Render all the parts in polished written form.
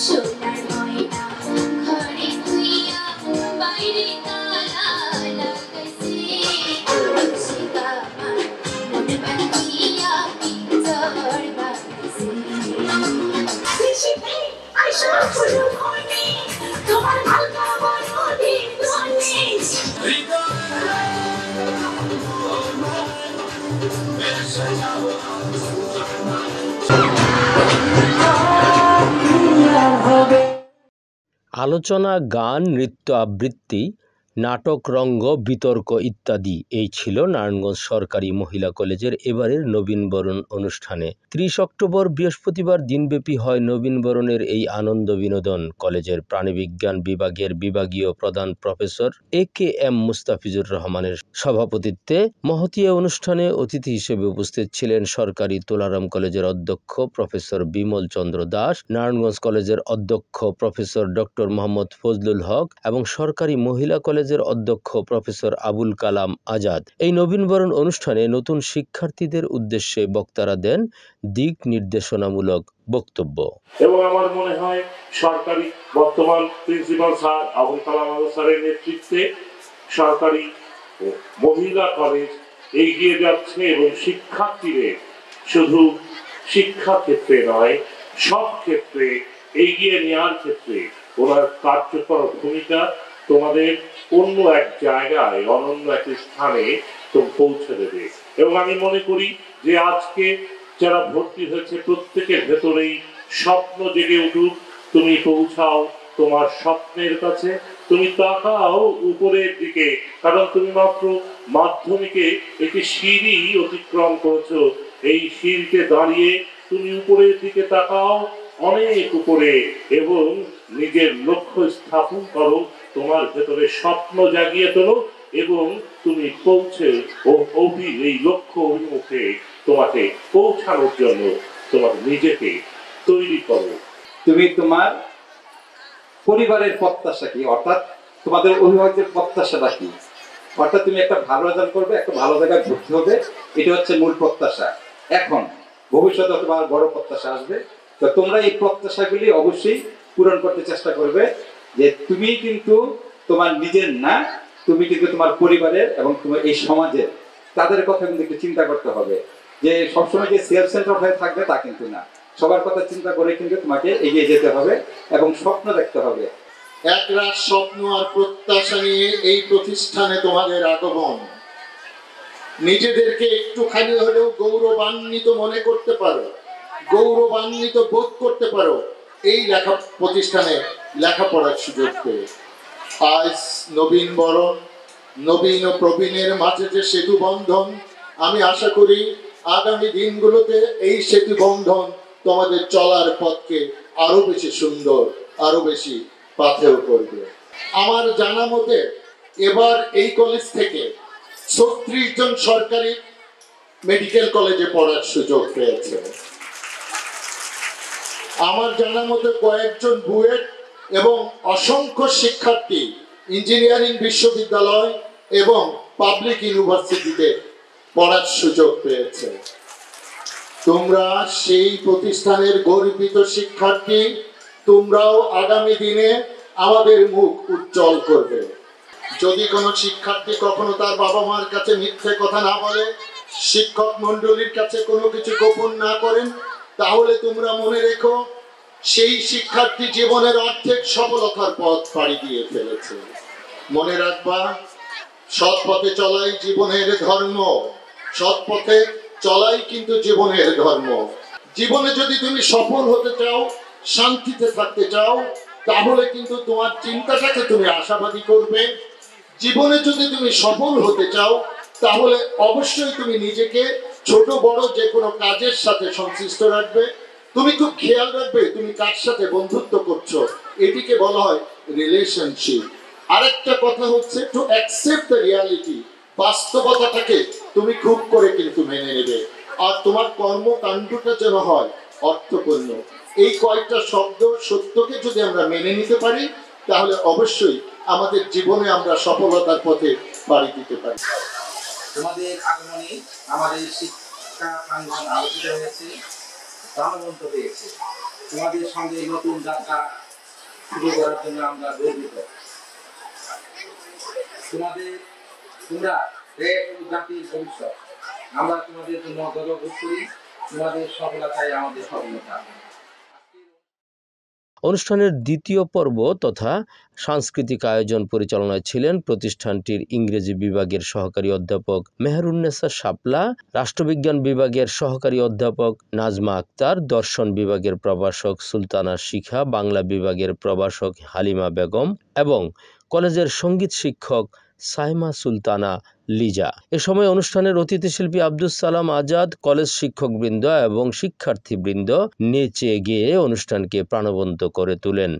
সোনার ময়না ঘরে তুইয়া বাইরে তালা লাগাইছি আমার মনে বাঁধিয়া পিঞ্জর বাঁধাইছি তোমার ভালো বড় দিন আলোচনা, গান, নৃত্য আবৃত্তি, নাটক, রঙ্গ, বিতর্ক ইত্যাদি এই ছিল নারায়ণগঞ্জ সরকারি মহিলা কলেজের এবারের নবীনবরণ অনুষ্ঠানে। 30 অক্টোবর বৃহস্পতিবার দিনব্যাপী হয় নবীনবরণের এই আনন্দ বিনোদন। কলেজের প্রাণিবিজ্ঞান বিভাগের বিভাগীয় প্রধান প্রফেসর AKM মুস্তাফিজুর রহমানের সভাপতিত্বে মহতী অনুষ্ঠানে অতিথি হিসেবে উপস্থিত ছিলেন সরকারি তুলারাম কলেজের অধ্যক্ষ প্রফেসর বিমল চন্দ্র দাস, নারায়ণগঞ্জ কলেজের অধ্যক্ষ প্রফেসর ডক্টর মোহাম্মদ ফজলুল হক এবং সরকারি মহিলা কলেজের অধ্যক্ষ প্রফেসর আবুল কালাম আজাদ। এই নবীনবরণ অনুষ্ঠানে নতুন শিক্ষার্থীদের উদ্দেশ্যে বক্তারা দেন দিক নির্দেশনামূলক বক্তব্য। এবং আমার মনে হয় সরকারি বর্তমান প্রিন্সিপাল স্যার আবুল কালাম আজাদ স্যারের নেতৃত্বে সরকারি মহিলা কলেজ এগিয়ে যাচ্ছে এবং শিক্ষার্থীদের শুধু শিক্ষা ক্ষেত্রে নয় সব ক্ষেত্রে এগিয়ে নেওয়ার ক্ষেত্রে ওনার কার্যকর ভূমিকা তোমাদের অন্য এক জায়গায় অনন্য এক স্থানে পৌঁছে দেবে। এবং আমি মনে করি যে আজকে যারা ভর্তি হয়েছে প্রত্যেকের ভেতরেই স্বপ্ন জেগে উঠুক, তুমি পৌঁছাও তোমার স্বপ্নের কাছে, তুমি তাকাও উপরের দিকে, কারণ তুমি মাত্র মাধ্যমিকে একটি সিঁড়ি অতিক্রম করেছো। এই সিঁড়িতে দাঁড়িয়ে তুমি উপরের দিকে তাকাও, অনেক উপরে, এবং নিজের লক্ষ্য স্থাপন করো, তোমার ভেতরে স্বপ্ন জাগিয়ে তোলো এবং তুমি পৌঁছে এই লক্ষ্য অভিমুখে তোমাকে পৌঁছানোর জন্য তোমার নিজেকে তৈরি করো। তুমি তোমার পরিবারের প্রত্যাশা কি, অর্থাৎ তোমাদের অভিভাবকদের প্রত্যাশাটা কি, অর্থাৎ তুমি একটা ভালো রেজাল্ট করবে, একটা ভালো জায়গায় ভর্তি হবে, এটা হচ্ছে মূল প্রত্যাশা। এখন ভবিষ্যতে তোমার বড় প্রত্যাশা আসবে, তো তোমরা এই প্রত্যাশাগুলি অবশ্যই পূরণ করতে চেষ্টা করবে। যে তুমি কিন্তু তোমার নিজের না, তুমি কিন্তু তোমার পরিবারের এবং তোমার এই সমাজের তাদের কথা কিন্তু একটু চিন্তা করতে হবে। যে সবসময় যে সেলফ সেন্টার হয়ে থাকবে তা কিন্তু না, সবার কথা চিন্তা করে কিন্তু তোমাকে এগিয়ে যেতে হবে এবং স্বপ্ন দেখতে হবে। একরাশ স্বপ্ন আর প্রত্যাশা নিয়ে এই প্রতিষ্ঠানে তোমাদের আগমন। নিজেদেরকে একটুখানি হলেও গৌরবান্বিত মনে করতে পারো, গৌরবান্বিত বোধ করতে পারো এই প্রতিষ্ঠানে লেখাপড়ার সুযোগ পেয়ে। আজ নবীন বরণ, নবীন ও প্রবীণের মাঝে যে সেতু বন্ধন, আমি আশা করি আগামী দিনগুলোতে এই সেতু বন্ধন তোমাদের চলার পথকে আরো বেশি সুন্দর, আরো বেশি পাথেয় করবে। আমার জানা মতে এবার এই কলেজ থেকে 36 জন সরকারি মেডিকেল কলেজে পড়ার সুযোগ পেয়েছে। আমার জানা মতে কয়েকজন বুয়েট এবং অসংখ্য শিক্ষার্থী ইঞ্জিনিয়ারিং বিশ্ববিদ্যালয় এবং পাবলিক ইউনিভার্সিটিতে পড়ার সুযোগ পেয়েছে। তোমরা সেই প্রতিষ্ঠানের গর্বিত শিক্ষার্থী, তোমরাও আগামী দিনে আমাদের মুখ উজ্জ্বল করবে। যদি কোনো শিক্ষার্থী কখনো তার বাবা মার কাছে মিথ্যে কথা না বলে, শিক্ষক মন্ডলীর কাছে কোনো কিছু গোপন না করেন, তাহলে তোমরা মনে রেখো সেই শিক্ষার্থী জীবনের অর্ধেক সফলতার পথ পাড়ি দিয়ে ফেলেছে। মনে রাখবা, সৎ পথে চলাই জীবনের ধর্ম, সৎ পথে চলাই কিন্তু জীবনের ধর্ম। জীবনে যদি তুমি সফল হতে চাও, শান্তিতে থাকতে চাও, তাহলে কিন্তু তোমার চিন্তাটাকে তুমি আশাবাদী করবে। জীবনে যদি তুমি সফল হতে চাও, তাহলে অবশ্যই তুমি নিজেকে ছোট বড় যে কোনো কাজের সাথে সংশ্লিষ্ট রাখবে। তুমি খুব খেয়াল রাখবে তুমি কার সাথে বন্ধুত্ব করছো, এটিকে বলা হয় রিলেশনশিপ। আরেকটা কথা হচ্ছে টু অ্যাকসেপ্ট দ্য রিয়ালিটি, বাস্তবতাটাকে তুমি খুব করে কিন্তু মেনে নেবে। আর তোমার কর্মকাণ্ডটা যেন হয় অর্থপূর্ণ। এই কয়েকটা শব্দ সত্যকে যদি আমরা মেনে নিতে পারি, তাহলে অবশ্যই আমাদের জীবনে আমরা সফলতার পথে পাড়ি দিতে পারি। তোমাদের আগমনে আমাদের শিক্ষা প্রাঙ্গণ আলোকিত হয়েছে, প্রাণবন্ত হয়েছে। তোমাদের সঙ্গে নতুন যাত্রা শুরু করার জন্য আমরা গর্বিত। তোমরা দেশ ও জাতির ভবিষ্যৎ। আমরা তোমাদের জন্য গর্ববোধ করি। তোমাদের সফলতাই আমাদের সফলতা। অনুষ্ঠানের দ্বিতীয় পর্ব তথা সাংস্কৃতিক আয়োজন পরিচালনায় ছিলেন প্রতিষ্ঠানটির ইংরেজি বিভাগের সহকারী অধ্যাপক মেহেরুন্নেসা শাপলা, রাষ্ট্রবিজ্ঞান বিভাগের সহকারী অধ্যাপক নাজমা আক্তার, দর্শন বিভাগের প্রভাষক সুলতানা শিখা, বাংলা বিভাগের প্রভাষক হালিমা বেগম এবং কলেজের সঙ্গীত শিক্ষক সাইমা সুলতানা লিজা। এ সময় অনুষ্ঠানের অতিথি শিল্পী আব্দুস সালাম আজাদ, কলেজ শিক্ষকবৃন্দ এবং শিক্ষার্থীবৃন্দ নেচে গেয়ে অনুষ্ঠানকে প্রাণবন্ত করে তোলেন।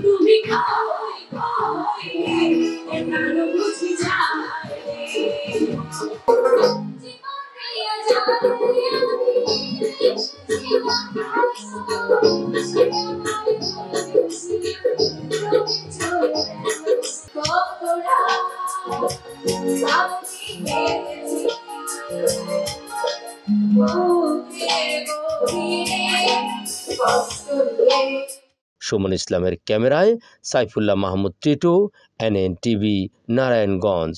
তুমি খাওয়াই খাওয়াই এখানে বুঝি যায় জীবন দিয়া সুমন ইসলামের ক্যামেরায় সাইফুল্লাহ মাহমুদ টিটু, NN টিভি, নারায়ণগঞ্জ।